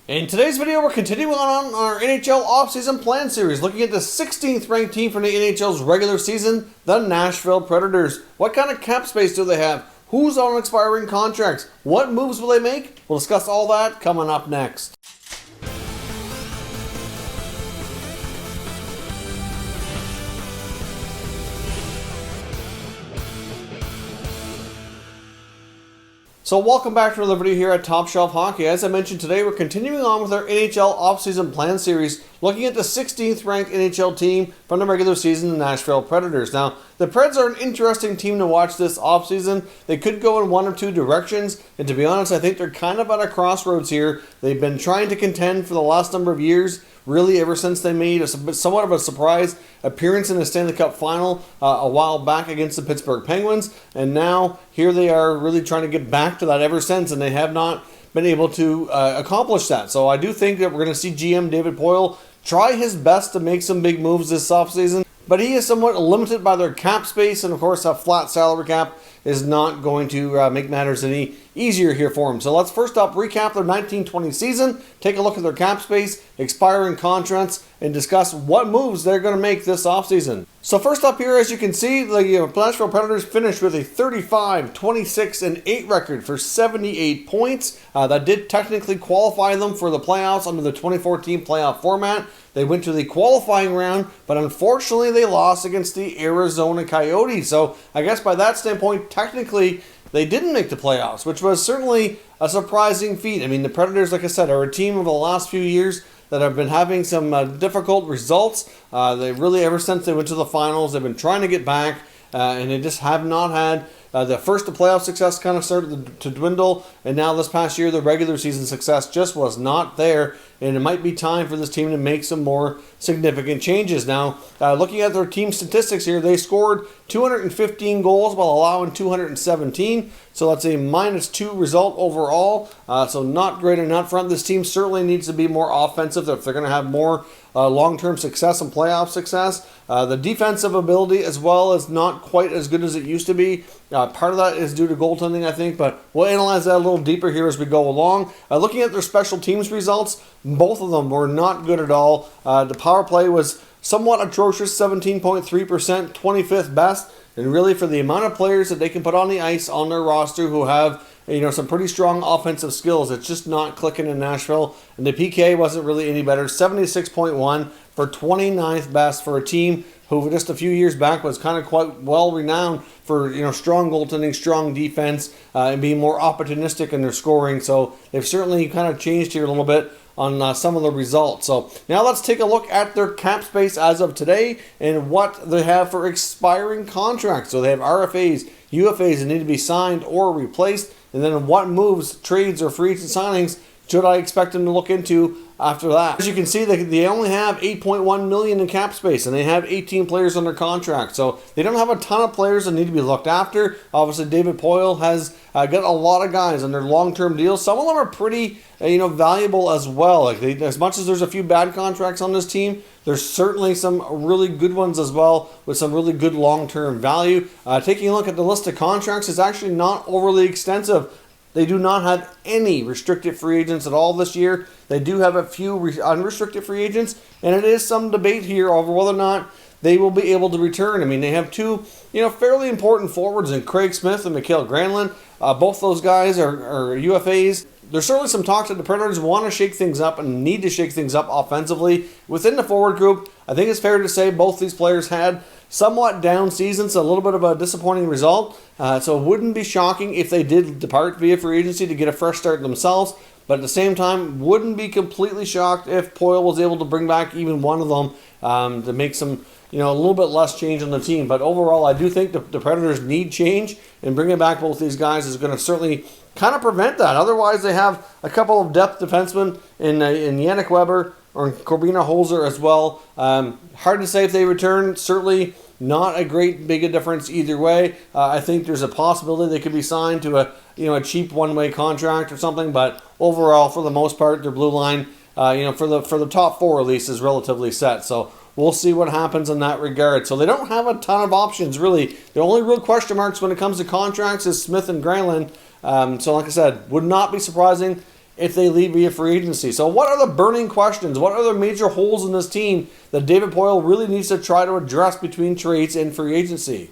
In today's video, we're continuing on our NHL offseason plan series, looking at the 16th ranked team from the NHL's regular season, the Nashville Predators. What kind of cap space do they have? Who's on expiring contracts? What moves will they make? We'll discuss all that coming up next. So welcome back to another video here at Top Shelf Hockey. As I mentioned today, we're continuing on with our NHL offseason plan series, looking at the 16th ranked NHL team from the regular season, the Nashville Predators. Now, the Preds are an interesting team to watch this offseason. They could go in one or two directions, and to be honest, I think they're kind of at a crossroads here. They've been trying to contend for the last number of years, really ever since they made a somewhat of a surprise appearance in the Stanley Cup final a while back against the Pittsburgh Penguins, and now here they are really trying to get back to that ever since, and they have not been able to accomplish that. So I do think that we're going to see GM David Poile try his best to make some big moves this offseason, but he is somewhat limited by their cap space, and of course a flat salary cap is not going to make matters any easier here for him. So let's first up recap their 19-20 season, take a look at their cap space, expiring contracts, and discuss what moves they're going to make this offseason. So first up here, as you can see, the Nashville Predators finished with a 35, 26, and 8 record for 78 points. That did technically qualify them for the playoffs under the 2014 playoff format. They went to the qualifying round, but unfortunately they lost against the Arizona Coyotes. So I guess by that standpoint, technically they didn't make the playoffs, which was certainly a surprising feat. I mean, the Predators, like I said, are a team over the last few years that have been having some difficult results. They really, ever since they went to the finals, they've been trying to get back, and they just have not had the first, the playoff success kind of started to dwindle, and now this past year, the regular season success just was not there, and it might be time for this team to make some more significant changes. Now, looking at their team statistics here, they scored 215 goals while allowing 217, so that's a -2 result overall, so not great on that front. This team certainly needs to be more offensive if they're going to have more long-term success and playoff success. The defensive ability as well is not quite as good as it used to be. Part of that is due to goaltending, I think, but we'll analyze that a little deeper here as we go along. Looking at their special teams results, both of them were not good at all. The power play was somewhat atrocious, 17.3%, 25th best, and really for the amount of players that they can put on the ice on their roster who have some pretty strong offensive skills, it's just not clicking in Nashville. And the PK wasn't really any better, 76.1 for 29th best for a team who just a few years back was kind of quite well renowned for strong goaltending, strong defense, and being more opportunistic in their scoring. So they've certainly kind of changed here a little bit on some of the results. So now let's take a look at their cap space as of today and what they have for expiring contracts. So they have RFAs, UFAs that need to be signed or replaced, and then what moves, trades, or free agent signings should I expect them to look into after that. As you can see, they only have $8.1 million in cap space, and they have 18 players under contract. So they don't have a ton of players that need to be looked after. Obviously, David Poile has got a lot of guys under long-term deals. Some of them are pretty valuable as well. As much as there's a few bad contracts on this team, there's certainly some really good ones as well with some really good long-term value. Taking a look at the list of contracts, it's actually not overly extensive. They do not have any restricted free agents at all this year. They do have a few unrestricted free agents, and it is some debate here over whether or not they will be able to return. I mean, they have two, fairly important forwards in Craig Smith and Mikael Granlund. Both those guys are UFAs. There's certainly some talk that the Predators want to shake things up and need to shake things up offensively. Within the forward group, I think it's fair to say both these players had somewhat down seasons, a little bit of a disappointing result. So it wouldn't be shocking if they did depart via free agency to get a fresh start themselves. But at the same time, wouldn't be completely shocked if Poile was able to bring back even one of them to make some, a little bit less change on the team. But overall, I do think the Predators need change, and bringing back both these guys is going to certainly kind of prevent that. Otherwise, they have a couple of depth defensemen in Yannick Weber or Corbina Holzer as well. Hard to say if they return. Certainly not a great big a difference either way. I think there's a possibility they could be signed to a cheap one-way contract or something. But overall, for the most part, their blue line, for the top four at least, is relatively set. So we'll see what happens in that regard. So they don't have a ton of options really. The only real question marks when it comes to contracts is Smith and Granlund. So like I said, would not be surprising if they leave via free agency. So what are the burning questions? What are the major holes in this team that David Poile really needs to try to address between trades and free agency?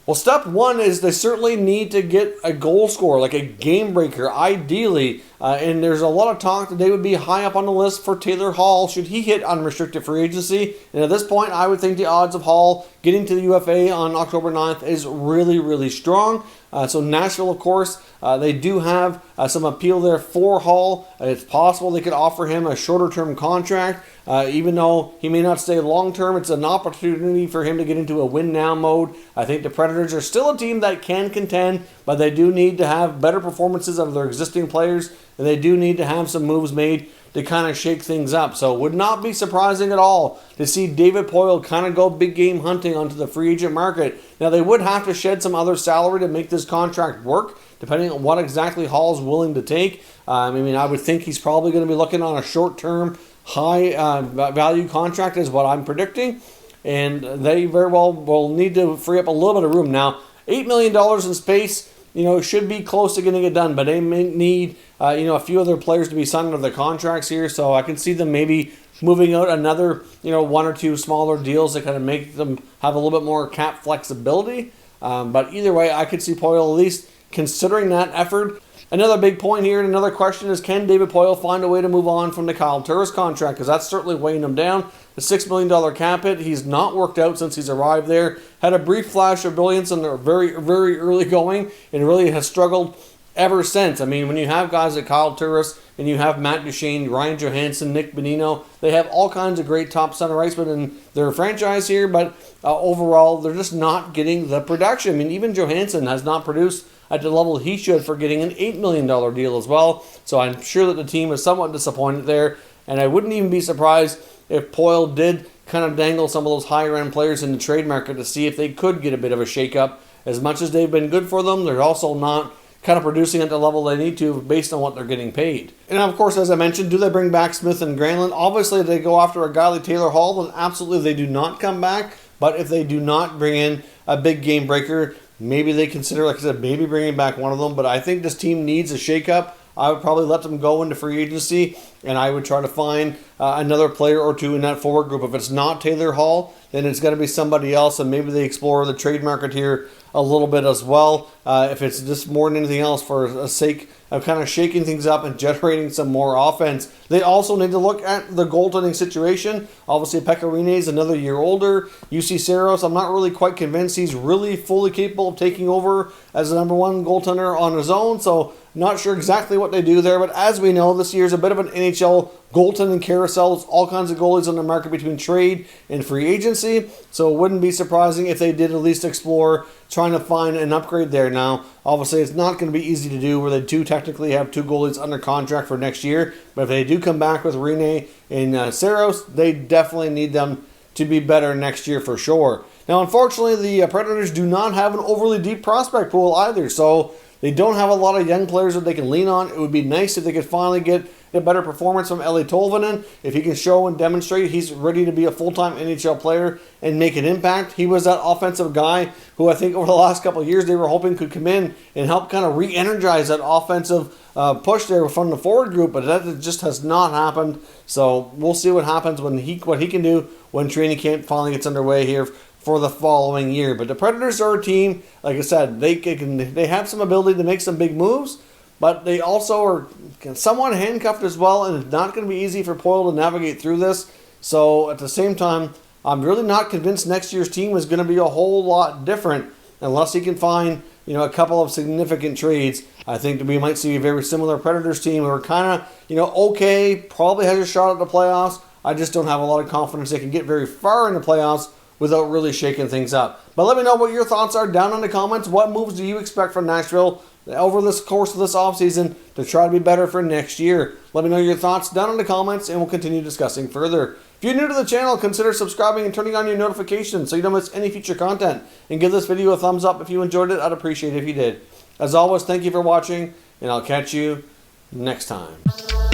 Well, step one is they certainly need to get a goal scorer, like a game breaker, ideally. And there's a lot of talk that they would be high up on the list for Taylor Hall should he hit unrestricted free agency. And at this point, I would think the odds of Hall getting to the UFA on October 9th is really, really strong. So Nashville, of course, they do have some appeal there for Hall. It's possible they could offer him a shorter-term contract. Even though he may not stay long-term, it's an opportunity for him to get into a win-now mode. I think the Predators are still a team that can contend, but they do need to have better performances of their existing players, and they do need to have some moves made to kind of shake things up. So it would not be surprising at all to see David Poile kind of go big game hunting onto the free agent market. Now, they would have to shed some other salary to make this contract work, depending on what exactly Hall's willing to take. I would think he's probably going to be looking on a short-term, high-value contract is what I'm predicting. And they very well will need to free up a little bit of room. Now, $8 million in space, should be close to getting it done, but they may need, a few other players to be signed under the contracts here, so I can see them maybe moving out another, one or two smaller deals that kind of make them have a little bit more cap flexibility. But either way, I could see Poile at least considering that effort. Another big point here and another question is, can David Poile find a way to move on from the Kyle Turris contract? Because that's certainly weighing him down. The $6 million cap hit, he's not worked out since he's arrived there. Had a brief flash of brilliance in the very, very early going and really has struggled ever since. When you have guys like Kyle Turris and you have Matt Duchene, Ryan Johansson, Nick Bonino, they have all kinds of great top center icemen in their franchise here, but overall, they're just not getting the production. Even Johansson has not produced at the level he should for getting an $8 million deal as well. So I'm sure that the team is somewhat disappointed there. And I wouldn't even be surprised if Poile did kind of dangle some of those higher-end players in the trade market to see if they could get a bit of a shake-up. As much as they've been good for them, they're also not kind of producing at the level they need to based on what they're getting paid. And of course, as I mentioned, do they bring back Smith and Granlund? Obviously, if they go after a guy like Taylor Hall, then absolutely they do not come back. But if they do not bring in a big game breaker, maybe they consider, like I said, maybe bringing back one of them. But I think this team needs a shakeup. I would probably let them go into free agency, and I would try to find another player or two in that forward group. If it's not Taylor Hall, then it's got to be somebody else, and maybe they explore the trade market here a little bit as well. If it's just more than anything else for the sake of kind of shaking things up and generating some more offense. They also need to look at the goaltending situation. Obviously, Pekka Rinne is another year older. UC Saros, I'm not really quite convinced he's really fully capable of taking over as the number one goaltender on his own, so not sure exactly what they do there. But as we know, this year's a bit of an NHL goaltending carousel. There's all kinds of goalies on the market between trade and free agency, so it wouldn't be surprising if they did at least explore trying to find an upgrade there. Now, obviously, it's not going to be easy to do where they do technically have two goalies under contract for next year, but if they do come back with Rinne and Saros, they definitely need them to be better next year for sure. Now, unfortunately, the Predators do not have an overly deep prospect pool either, so they don't have a lot of young players that they can lean on. It would be nice if they could finally get a better performance from Eeli Tolvanen. If he can show and demonstrate he's ready to be a full-time NHL player and make an impact. He was that offensive guy who I think over the last couple of years they were hoping could come in and help kind of re-energize that offensive push there from the forward group, but that just has not happened. So we'll see what happens when what he can do when training camp finally gets underway here for the following year. But the Predators are a team, like I said, they have some ability to make some big moves, but they also are somewhat handcuffed as well, and it's not going to be easy for Poile to navigate through this. So at the same time, I'm really not convinced next year's team is going to be a whole lot different unless he can find a couple of significant trades. I think that we might see a very similar Predators team who are kind of okay, probably has a shot at the playoffs. I just don't have a lot of confidence they can get very far in the playoffs without really shaking things up. But let me know what your thoughts are down in the comments. What moves do you expect from Nashville over this course of this offseason to try to be better for next year? Let me know your thoughts down in the comments, and we'll continue discussing further. If you're new to the channel, consider subscribing and turning on your notifications so you don't miss any future content. And give this video a thumbs up if you enjoyed it. I'd appreciate it if you did. As always, thank you for watching, and I'll catch you next time.